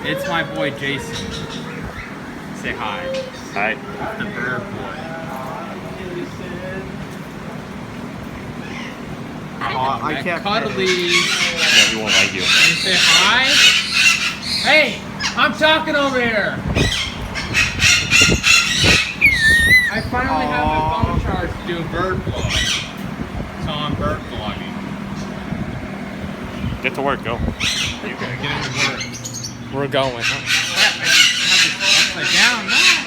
It's my boy Jason. Say hi. Hi. The bird boy. I can't. Cuddly. Yeah, he won't like you. Can you say hi? Hey, I'm talking over here. I finally have my phone charged doing bird vlog. So I'm bird vlogging. Get to work, go. You're gonna get into work. We're going. Crap, I have this upside down. No.